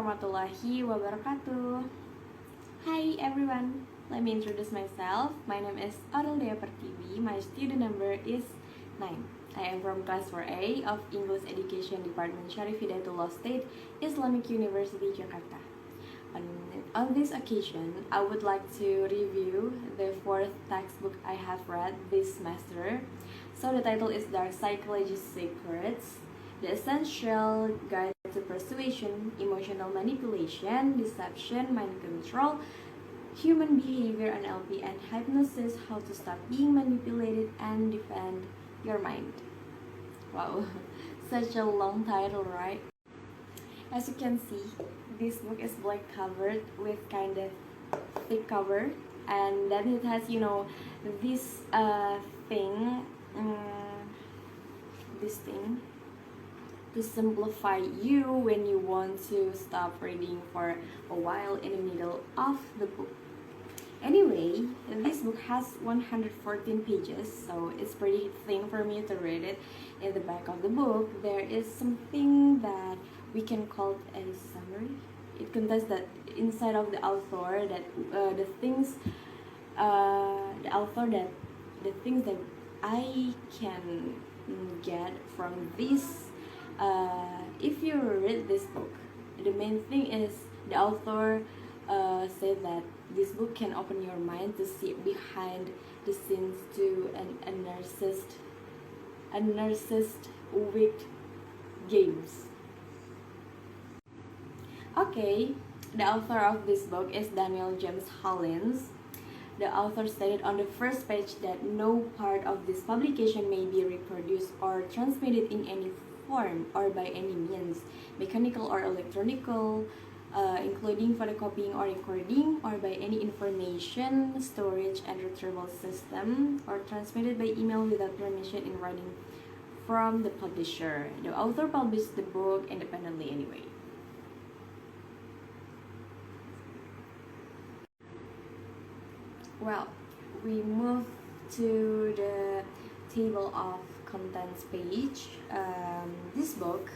warahmatullahi wabarakatuh. Hi everyone, let me introduce myself. My name is Dhea Pertiwi. My student number is 9. I am from class 4A of English Education Department Syarif Hidayatullah State, Islamic University, Jakarta. On this occasion, I would like to review the 4th textbook I have read this semester. So the title is Dark Psychology Secrets, The Essential Guide to Persuasion, Emotional Manipulation, Deception, Mind Control, Human Behavior, NLP, and Hypnosis, How to Stop Being Manipulated and Defend Your Mind. Wow, such a long title, right? As you can see, this book is black covered with kind of thick cover, and then it has, this thing, this thing to simplify you when you want to stop reading for a while in the middle of the book. Anyway, this book has 114 pages, so it's pretty thin for me to read it. In the back of the book, there is something that we can call a summary. It contains that inside of the author that the things that I can get from this. If you read this book, the main thing is the author said that this book can open your mind to see behind the scenes to a narcissist wicked games. Okay, the author of this book is Daniel James Hollins. The author stated on the first page that no part of this publication may be reproduced or transmitted in any form or by any means, mechanical or electronical, including photocopying or recording, or by any information storage and retrieval system, or transmitted by email without permission in writing from the publisher. The author published the book independently anyway. Well, we move to the table of contents page. This book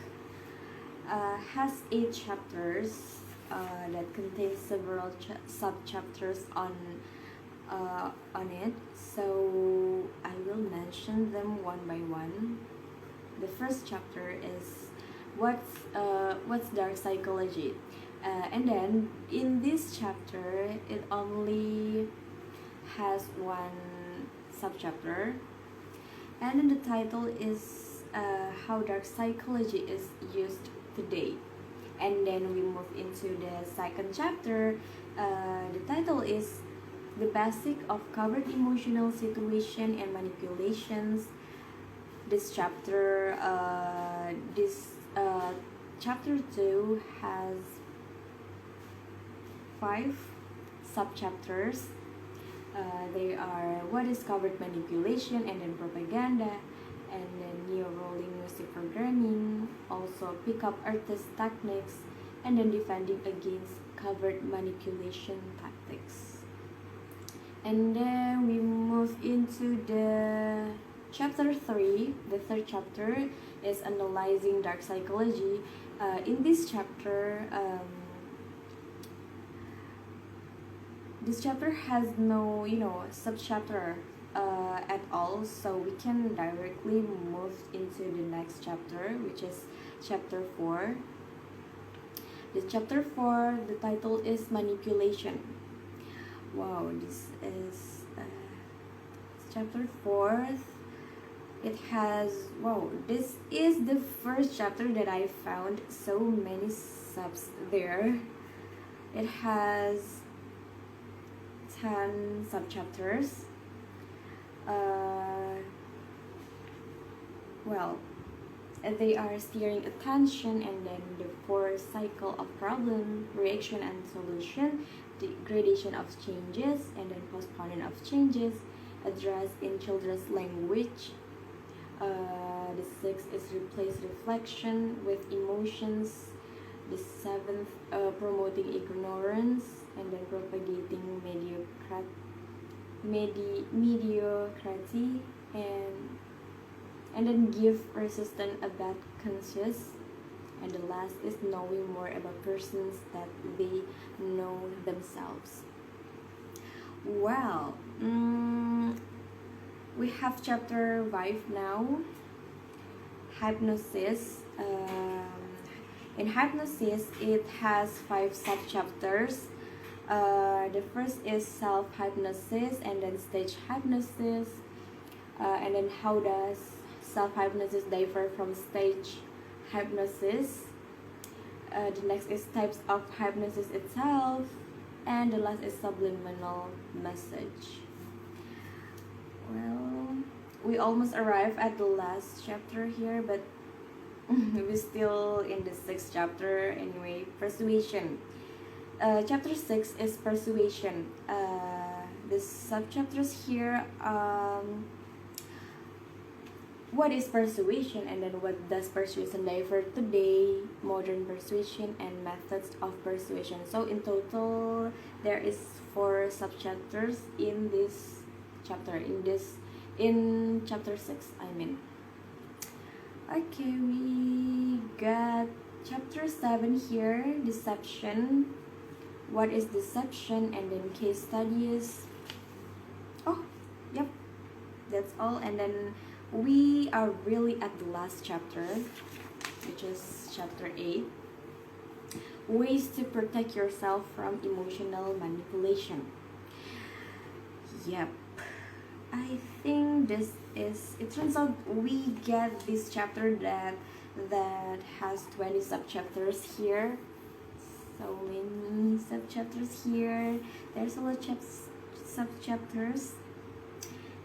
has 8 chapters that contain several sub-chapters on it. So I will mention them one by one. The first chapter is what's dark psychology, and then in this chapter it only has one subchapter, and then the title is how dark psychology is used today. And then we move into the second chapter. The title is the basic of covert emotional situation and manipulations. This chapter chapter 2 has 5 subchapters. They are what is covert manipulation, and then propaganda, and then neo-rolling music programming, also pick-up artist techniques, and then defending against covert manipulation tactics. And then we move into the chapter 3. The third chapter is analyzing dark psychology. In this chapter, this chapter has no, subchapter at all, so we can directly move into the next chapter, which is chapter 4. The chapter 4, the title is Manipulation. Wow, this is chapter 4. It has, this is the first chapter that I found so many subs there. It has 10 subchapters. They are steering attention, and then the 4 cycle of problem, reaction and solution, the gradation of changes, and then postponement of changes, addressed in children's language. The 6th is replace reflection with emotions. The 7th, promoting ignorance, and then propagating mediocrity, and then give resistance a bad conscience, and the last is knowing more about persons that they know themselves. Well, we have chapter 5 now, hypnosis. In hypnosis, it has 5 sub-chapters. The first is self-hypnosis, and then stage hypnosis, and then how does self-hypnosis differ from stage hypnosis. The next is types of hypnosis itself, and the last is subliminal message. Well, we almost arrived at the last chapter here, but we're still in the 6th chapter anyway. Persuasion. Chapter 6 is persuasion. The subchapters here, what is persuasion, and then what does persuasion differ today, modern persuasion, and methods of persuasion. So in total, there is 4 subchapters in this chapter, in chapter 6, I mean. Okay, we got chapter 7 here, deception. What is deception, and then case studies. Oh, yep, that's all. And then we are really at the last chapter, which is chapter 8, ways to protect yourself from emotional manipulation. Yep, I think this is, it turns out we get this chapter that has 20 subchapters here. So many subchapters here. There's a lot of subchapters.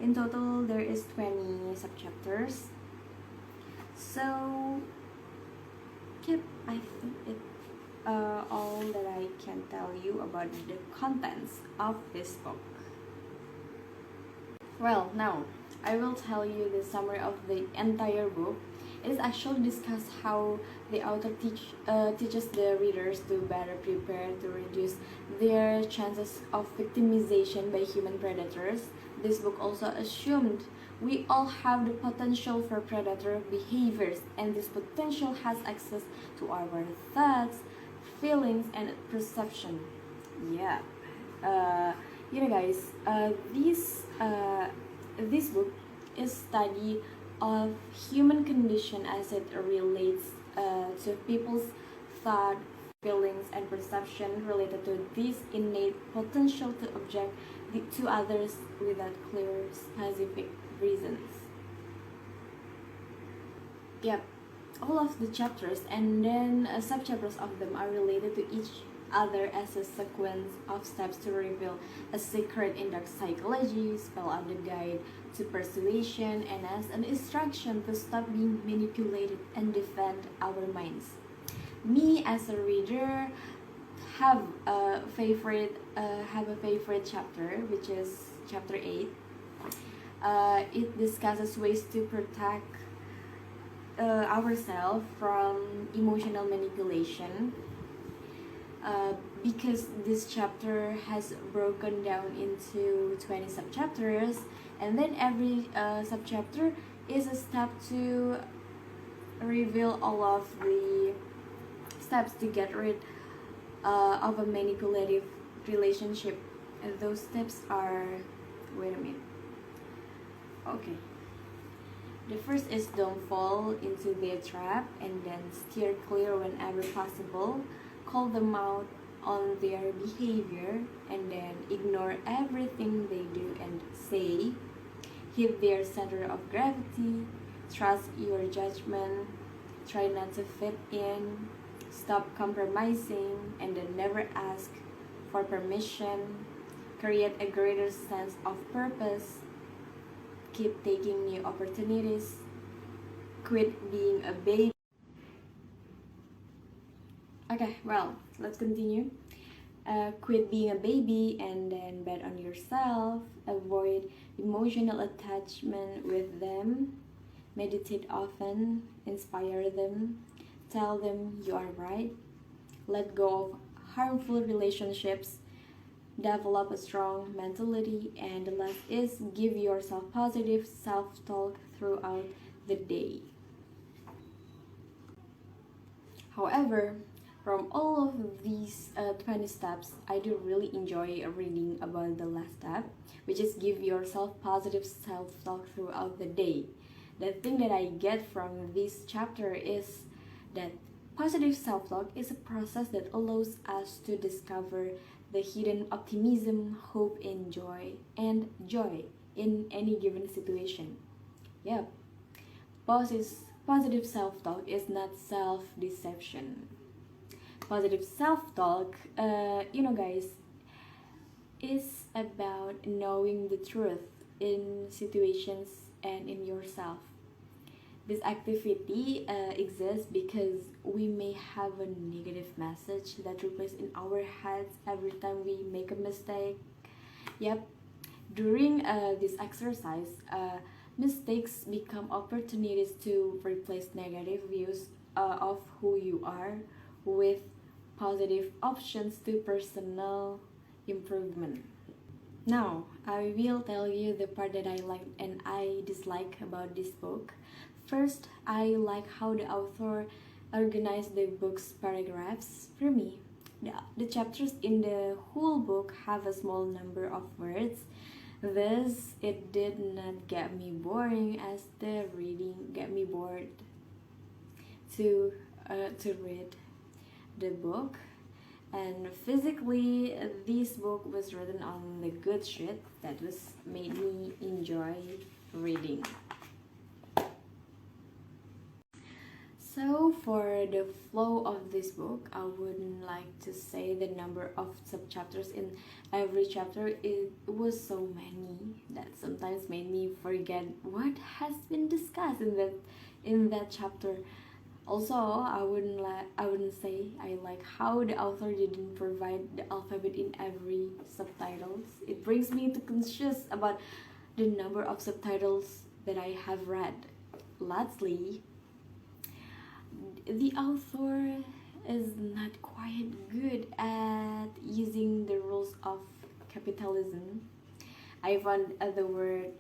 In total, there is 20 subchapters. So, yep, I think it all that I can tell you about the contents of this book. Well, now I will tell you the summary of the entire book. It is actually discussed how the author teaches the readers to better prepare to reduce their chances of victimization by human predators. This book also assumed we all have the potential for predator behaviors, and this potential has access to our thoughts, feelings, and perception. Yeah. Guys, this book is study of human condition as it relates to people's thought, feelings, and perception related to this innate potential to object to others without clear specific reasons. Yep, all of the chapters and then sub-chapters of them are related to each other as a sequence of steps to reveal a secret in dark psychology, spell out the guide to persuasion, and as an instruction to stop being manipulated and defend our minds. Me as a reader have a favorite chapter, which is chapter 8. It discusses ways to protect ourselves from emotional manipulation. Because this chapter has broken down into 20 subchapters, and then every subchapter is a step to reveal all of the steps to get rid of a manipulative relationship. And those steps are, wait a minute, okay. The first is don't fall into their trap, and then steer clear whenever possible. Call them out on their behavior, and then ignore everything they do and say. Hit their center of gravity. Trust your judgment. Try not to fit in. Stop compromising, and then never ask for permission. Create a greater sense of purpose. Keep taking new opportunities. Quit being a baby. Okay, well, let's continue. Quit being a baby, and then bet on yourself. Avoid emotional attachment with them. Meditate often. Inspire them. Tell them you are right. Let go of harmful relationships. Develop a strong mentality. And the last is give yourself positive self-talk throughout the day. However, from all of these 20 steps, I do really enjoy reading about the last step, which is give yourself positive self-talk throughout the day. The thing that I get from this chapter is that positive self-talk is a process that allows us to discover the hidden optimism, hope, and joy in any given situation. Yep, positive self-talk is not self-deception. Positive self-talk, guys, is about knowing the truth in situations and in yourself. This activity exists because we may have a negative message that replays in our heads every time we make a mistake. Yep, during this exercise, mistakes become opportunities to replace negative views of who you are with positive options to personal improvement. Now, I will tell you the part that I like and I dislike about this book. First, I like how the author organized the book's paragraphs. For me, the chapters in the whole book have a small number of words. Thus, it did not get me boring as the reading get me bored to read the book. And physically, this book was written on the good sheet that was made me enjoy reading. So for the flow of this book, I wouldn't like to say the number of subchapters in every chapter. It was so many that sometimes made me forget what has been discussed in that chapter. Also, I wouldn't say I like how the author didn't provide the alphabet in every subtitles. It brings me to conscious about the number of subtitles that I have read. Lastly, the author is not quite good at using the rules of capitalism. I found the word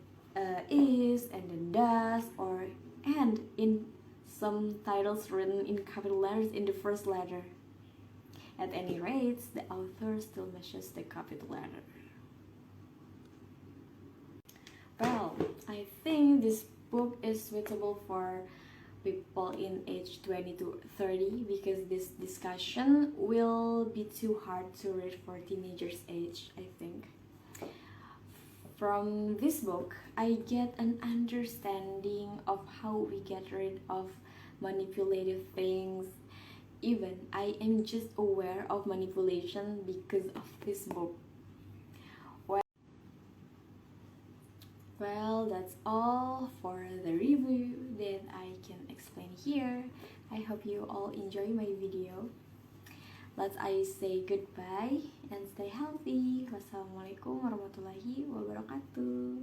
is and then does or and in some titles written in capital letters in the first letter. At any rate, the author still meshes the capital letter. Well, I think this book is suitable for people in age 20 to 30 because this discussion will be too hard to read for teenagers age, I think. From this book, I get an understanding of how we get rid of manipulative things. Even I am just aware of manipulation because of this book. Well, that's all for the review that I can explain here. I hope you all enjoy my video. Let's I say goodbye and stay healthy. Wassalamualaikum warahmatullahi wabarakatuh.